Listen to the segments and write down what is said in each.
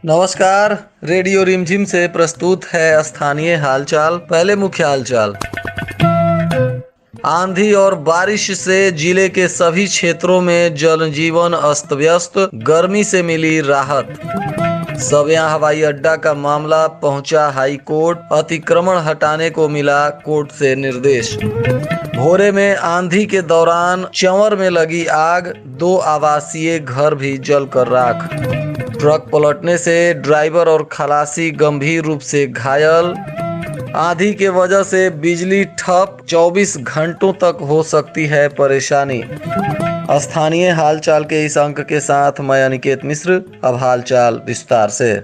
नमस्कार। रेडियो रिमझिम से प्रस्तुत है स्थानीय हालचाल। पहले मुख्य हालचाल। आंधी और बारिश से जिले के सभी क्षेत्रों में जनजीवन अस्त व्यस्त, गर्मी से मिली राहत। सविया हवाई अड्डा का मामला पहुंचा हाई कोर्ट, अतिक्रमण हटाने को मिला कोर्ट से निर्देश। भोरे में आंधी के दौरान चंवर में लगी आग, 2 आवासीय घर भी जलकर राख। ट्रक पलटने से ड्राइवर और खलासी गंभीर रूप से घायल। आंधी के वजह से बिजली ठप, 24 घंटों तक हो सकती है परेशानी। स्थानीय हालचाल के इस अंक के साथ मैं अनिकेत मिश्र। अब हालचाल विस्तार से।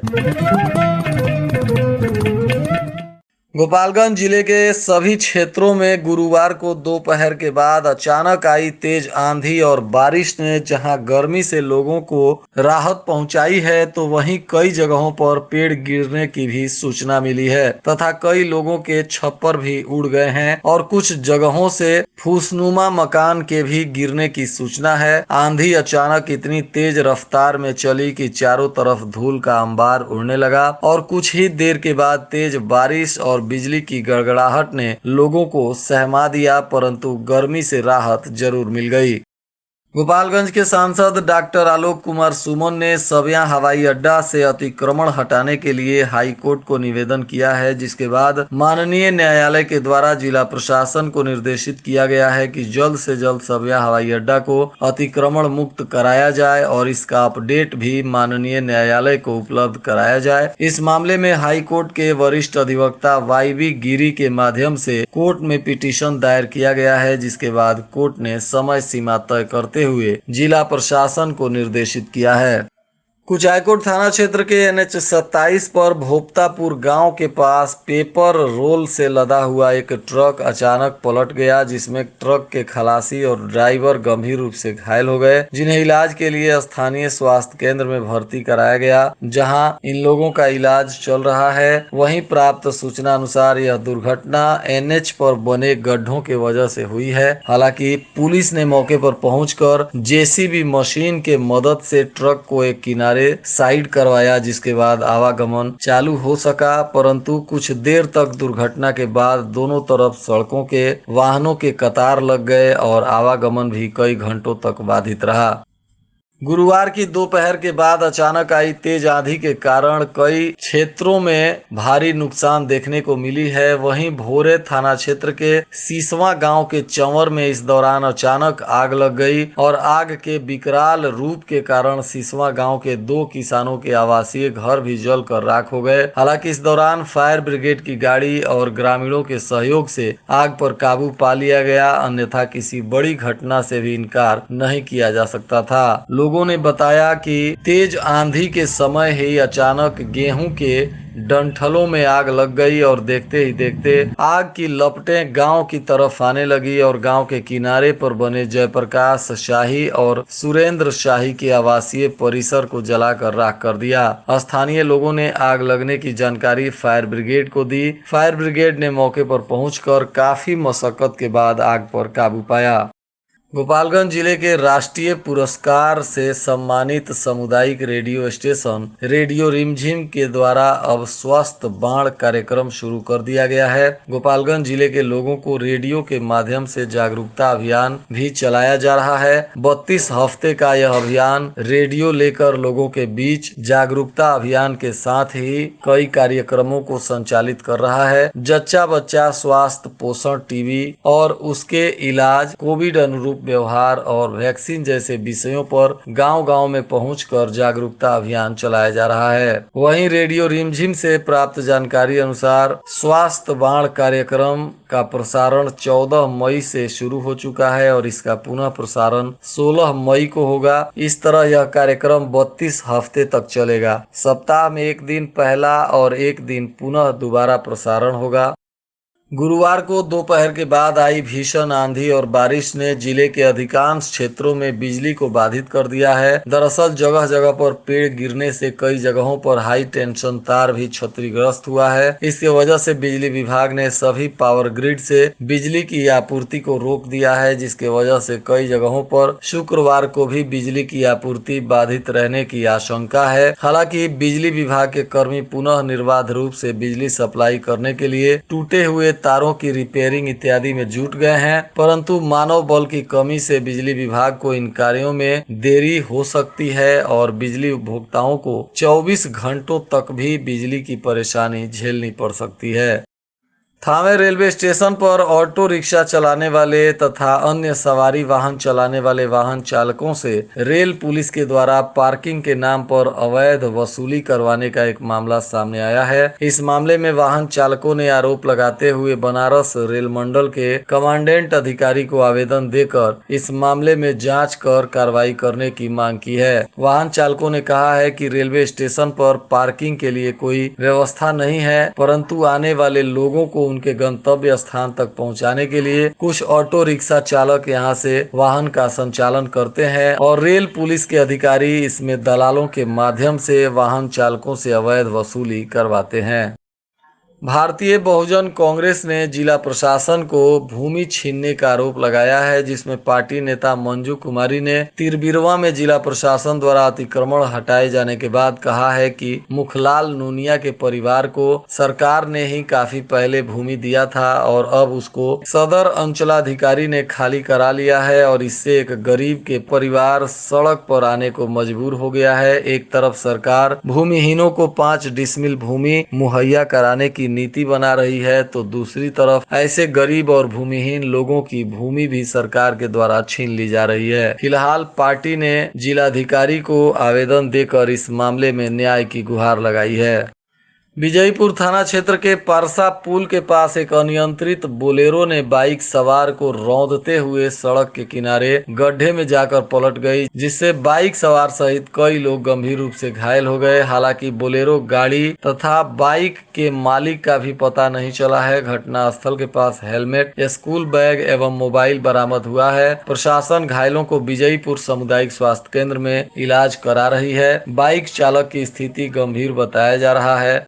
गोपालगंज जिले के सभी क्षेत्रों में गुरुवार को दोपहर के बाद अचानक आई तेज आंधी और बारिश ने जहां गर्मी से लोगों को राहत पहुंचाई है, तो वहीं कई जगहों पर पेड़ गिरने की भी सूचना मिली है तथा कई लोगों के छप्पर भी उड़ गए हैं और कुछ जगहों से फूसनुमा मकान के भी गिरने की सूचना है। आंधी अचानक इतनी तेज रफ्तार में चली कि चारों तरफ धूल का अंबार उड़ने लगा और कुछ ही देर के बाद तेज बारिश और बिजली की गड़गड़ाहट ने लोगों को सहमा दिया, परंतु गर्मी से राहत जरूर मिल गई। गोपालगंज के सांसद डॉक्टर आलोक कुमार सुमन ने सविया हवाई अड्डा से अतिक्रमण हटाने के लिए हाई कोर्ट को निवेदन किया है, जिसके बाद माननीय न्यायालय के द्वारा जिला प्रशासन को निर्देशित किया गया है कि जल्द से जल्द सविया हवाई अड्डा को अतिक्रमण मुक्त कराया जाए और इसका अपडेट भी माननीय न्यायालय को उपलब्ध कराया जाए। इस मामले में हाई कोर्ट के वरिष्ठ अधिवक्ता वाई गिरी के माध्यम से कोर्ट में पिटीशन दायर किया गया है, जिसके बाद कोर्ट ने समय सीमा तय करते हुए जिला प्रशासन को निर्देशित किया है। कुचायकोट थाना क्षेत्र के NH 27 पर भोपतापुर गांव के पास पेपर रोल से लदा हुआ एक ट्रक अचानक पलट गया, जिसमें ट्रक के खलासी और ड्राइवर गंभीर रूप से घायल हो गए, जिन्हें इलाज के लिए स्थानीय स्वास्थ्य केंद्र में भर्ती कराया गया, जहां इन लोगों का इलाज चल रहा है। वहीं प्राप्त सूचना अनुसार यह दुर्घटना NH पर बने गड्ढों के वजह से हुई है। हालांकि पुलिस ने मौके पर पहुंचकर JCB मशीन के मदद से ट्रक को एक किनारे साइड करवाया, जिसके बाद आवागमन चालू हो सका, परंतु कुछ देर तक दुर्घटना के बाद दोनों तरफ सड़कों के वाहनों के कतार लग गए और आवागमन भी कई घंटों तक बाधित रहा। गुरुवार की दोपहर के बाद अचानक आई तेज आंधी के कारण कई क्षेत्रों में भारी नुकसान देखने को मिली है। वहीं भोरे थाना क्षेत्र के सीसवा गांव के चंवर में इस दौरान अचानक आग लग गई और आग के विकराल रूप के कारण सीसवा गांव के 2 किसानों के आवासीय घर भी जलकर राख हो गए। हालांकि इस दौरान फायर ब्रिगेड की गाड़ी और ग्रामीणों के सहयोग से आग पर काबू पा लिया गया, अन्यथा किसी बड़ी घटना से भी इनकार नहीं किया जा सकता था। लोगों ने बताया कि तेज आंधी के समय ही अचानक गेहूं के डंठलों में आग लग गई और देखते ही देखते आग की लपटें गांव की तरफ आने लगी और गांव के किनारे पर बने जयप्रकाश शाही और सुरेंद्र शाही के आवासीय परिसर को जलाकर राख कर दिया। स्थानीय लोगों ने आग लगने की जानकारी फायर ब्रिगेड को दी। फायर ब्रिगेड ने मौके पर पहुंचकर काफी मशक्कत के बाद आग पर काबू पाया। गोपालगंज जिले के राष्ट्रीय पुरस्कार से सम्मानित सामुदायिक रेडियो स्टेशन रेडियो रिमझिम के द्वारा अब स्वस्थ बाण कार्यक्रम शुरू कर दिया गया है। गोपालगंज जिले के लोगों को रेडियो के माध्यम से जागरूकता अभियान भी चलाया जा रहा है। 32 हफ्ते का यह अभियान रेडियो लेकर लोगों के बीच जागरूकता अभियान के साथ ही कई कार्यक्रमों को संचालित कर रहा है। जच्चा बच्चा स्वास्थ्य पोषण टीबी और उसके इलाज, कोविड अनुरूप व्यवहार और वैक्सीन जैसे विषयों पर गांव-गांव में पहुंचकर जागरूकता अभियान चलाया जा रहा है। वहीं रेडियो रिमझिम से प्राप्त जानकारी अनुसार स्वास्थ्य बाण कार्यक्रम का प्रसारण 14 मई से शुरू हो चुका है और इसका पुनः प्रसारण 16 मई को होगा। इस तरह यह कार्यक्रम 32 हफ्ते तक चलेगा। सप्ताह में एक दिन पहला और एक दिन पुनः दोबारा प्रसारण होगा। गुरुवार को दोपहर के बाद आई भीषण आंधी और बारिश ने जिले के अधिकांश क्षेत्रों में बिजली को बाधित कर दिया है। दरअसल जगह जगह पर पेड़ गिरने से कई जगहों पर हाई टेंशन तार भी क्षतिग्रस्त हुआ है। इसकी वजह से बिजली विभाग ने सभी पावर ग्रिड से बिजली की आपूर्ति को रोक दिया है, जिसके वजह से कई जगहों पर शुक्रवार को भी बिजली की आपूर्ति बाधित रहने की आशंका है। हालांकि बिजली विभाग के कर्मी पुनः निर्बाध रूप से बिजली सप्लाई करने के लिए टूटे हुए तारों की रिपेयरिंग इत्यादि में जुट गए हैं, परंतु मानव बल की कमी से बिजली विभाग को इन कार्यों में देरी हो सकती है और बिजली उपभोक्ताओं को 24 घंटों तक भी बिजली की परेशानी झेलनी पड़ सकती है। थावे रेलवे स्टेशन पर ऑटो रिक्शा चलाने वाले तथा अन्य सवारी वाहन चलाने वाले वाहन चालकों से रेल पुलिस के द्वारा पार्किंग के नाम पर अवैध वसूली करवाने का एक मामला सामने आया है। इस मामले में वाहन चालकों ने आरोप लगाते हुए बनारस रेल मंडल के कमांडेंट अधिकारी को आवेदन देकर इस मामले में जांच कर कार्रवाई करने की मांग की है। वाहन चालकों ने कहा है कि रेलवे स्टेशन पर पार्किंग के लिए कोई व्यवस्था नहीं है, परंतु आने वाले लोगों को उनके गंतव्य स्थान तक पहुंचाने के लिए कुछ ऑटो रिक्शा चालक यहां से वाहन का संचालन करते हैं और रेल पुलिस के अधिकारी इसमें दलालों के माध्यम से वाहन चालकों से अवैध वसूली करवाते हैं। भारतीय बहुजन कांग्रेस ने जिला प्रशासन को भूमि छीनने का आरोप लगाया है, जिसमें पार्टी नेता मंजू कुमारी ने तिरबिरवा में जिला प्रशासन द्वारा अतिक्रमण हटाए जाने के बाद कहा है कि मुखलाल नूनिया के परिवार को सरकार ने ही काफी पहले भूमि दिया था और अब उसको सदर अंचलाधिकारी ने खाली करा लिया है और इससे एक गरीब के परिवार सड़क पर आने को मजबूर हो गया है। एक तरफ सरकार भूमिहीनों को 5 डिसमिल भूमि मुहैया कराने की नीति बना रही है, तो दूसरी तरफ ऐसे गरीब और भूमिहीन लोगों की भूमि भी सरकार के द्वारा छीन ली जा रही है। फिलहाल पार्टी ने जिलाधिकारी को आवेदन देकर इस मामले में न्याय की गुहार लगाई है। विजयपुर थाना क्षेत्र के पारसा पुल के पास एक अनियंत्रित बोलेरो ने बाइक सवार को रौंदते हुए सड़क के किनारे गड्ढे में जाकर पलट गई, जिससे बाइक सवार सहित कई लोग गंभीर रूप से घायल हो गए। हालांकि बोलेरो गाड़ी तथा बाइक के मालिक का भी पता नहीं चला है। घटनास्थल के पास हेलमेट, स्कूल बैग एवं मोबाइल बरामद हुआ है। प्रशासन घायलों को विजयपुर सामुदायिक स्वास्थ्य केंद्र में इलाज करा रही है। बाइक चालक की स्थिति गंभीर बताया जा रहा है।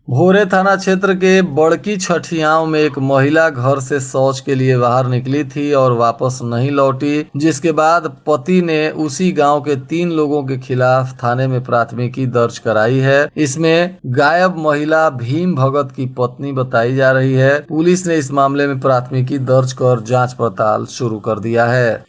भोरे थाना क्षेत्र के बड़की छठियाव में एक महिला घर से शौच के लिए बाहर निकली थी और वापस नहीं लौटी, जिसके बाद पति ने उसी गांव के 3 लोगों के खिलाफ थाने में प्राथमिकी दर्ज कराई है। इसमें गायब महिला भीम भगत की पत्नी बताई जा रही है। पुलिस ने इस मामले में प्राथमिकी दर्ज कर जांच पड़ताल शुरू कर दिया है।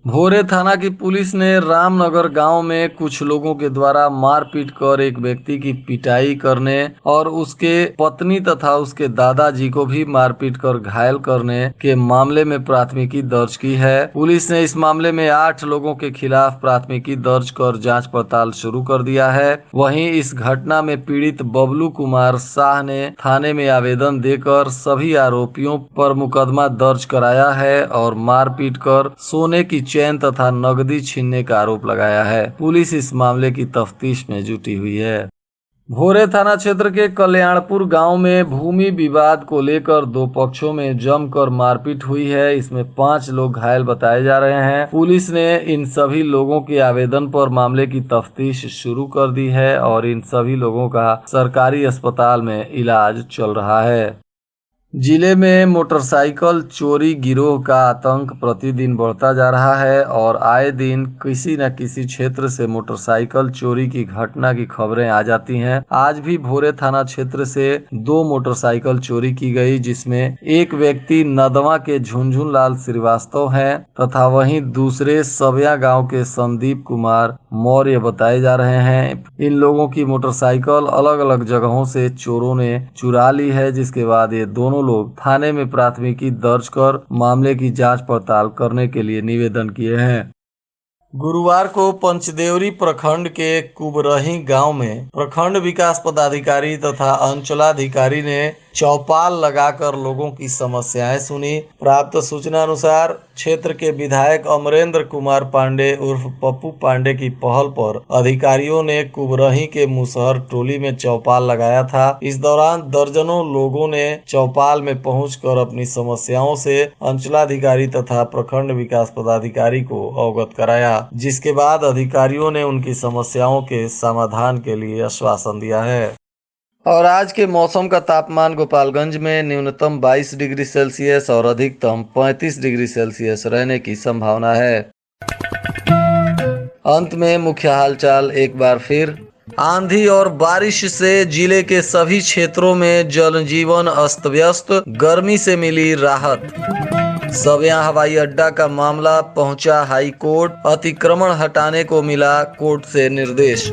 भोरे थाना की पुलिस ने रामनगर गांव में कुछ लोगों के द्वारा मारपीट कर एक व्यक्ति की पिटाई करने और उसके पत्नी तथा उसके दादाजी को भी मारपीट कर घायल करने के मामले में प्राथमिकी दर्ज की है। पुलिस ने इस मामले में 8 लोगों के खिलाफ प्राथमिकी दर्ज कर जांच पड़ताल शुरू कर दिया है। वहीं इस घटना में पीड़ित बबलू कुमार शाह ने थाने में आवेदन देकर सभी आरोपियों पर मुकदमा दर्ज कराया है और मारपीट कर सोने की चैन तथा नकदी छीनने का आरोप लगाया है। पुलिस इस मामले की तफ्तीश में जुटी हुई है। भोरे थाना क्षेत्र के कल्याणपुर गांव में भूमि विवाद को लेकर 2 पक्षों में जमकर मारपीट हुई है। इसमें 5 लोग घायल बताए जा रहे हैं। पुलिस ने इन सभी लोगों के आवेदन पर मामले की तफ्तीश शुरू कर दी है और इन सभी लोगों का सरकारी अस्पताल में इलाज चल रहा है। जिले में मोटरसाइकिल चोरी गिरोह का आतंक प्रतिदिन बढ़ता जा रहा है और आए दिन किसी न किसी क्षेत्र से मोटरसाइकिल चोरी की घटना की खबरें आ जाती हैं। आज भी भोरे थाना क्षेत्र से 2 मोटरसाइकिल चोरी की गई, जिसमें एक व्यक्ति नदवा के झुनझुन लाल श्रीवास्तव हैं तथा वहीं दूसरे सबिया गांव के संदीप कुमार मौर्य बताए जा रहे हैं। इन लोगों की मोटरसाइकिल अलग अलग जगहों से चोरों ने चुरा ली है, जिसके बाद ये दोनों लोग थाने में प्राथमिकी दर्ज कर मामले की जांच पड़ताल करने के लिए निवेदन किए हैं। गुरुवार को पंचदेवरी प्रखंड के कुबरही गांव में प्रखंड विकास पदाधिकारी तथा अंचलाधिकारी ने चौपाल लगाकर लोगों की समस्याएं सुनी। प्राप्त सूचना अनुसार क्षेत्र के विधायक अमरेंद्र कुमार पांडे उर्फ पप्पू पांडे की पहल पर अधिकारियों ने कुबरही के मुसहर टोली में चौपाल लगाया था। इस दौरान दर्जनों लोगों ने चौपाल में पहुंचकर अपनी समस्याओं से अंचलाधिकारी तथा प्रखंड विकास पदाधिकारी को अवगत कराया, जिसके बाद अधिकारियों ने उनकी समस्याओं के समाधान के लिए आश्वासन दिया है। और आज के मौसम का तापमान गोपालगंज में न्यूनतम 22 डिग्री सेल्सियस और अधिकतम 35 डिग्री सेल्सियस रहने की संभावना है। अंत में मुख्य हालचाल एक बार फिर। आंधी और बारिश से जिले के सभी क्षेत्रों में जनजीवन अस्त व्यस्त, गर्मी से मिली राहत। सविया हवाई अड्डा का मामला पहुंचा हाई कोर्ट, अतिक्रमण हटाने को मिला कोर्ट से निर्देश।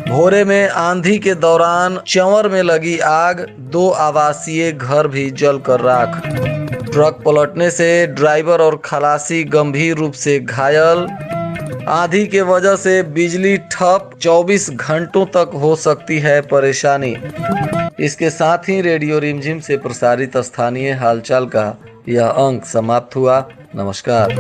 भोरे में आंधी के दौरान चंवर में लगी आग, 2 आवासीय घर भी जलकर राख। ट्रक पलटने से ड्राइवर और खलासी गंभीर रूप से घायल। आंधी के वजह से बिजली ठप, 24 घंटों तक हो सकती है परेशानी। इसके साथ ही रेडियो रिमझिम से प्रसारित स्थानीय हालचाल का यह अंक समाप्त हुआ। नमस्कार।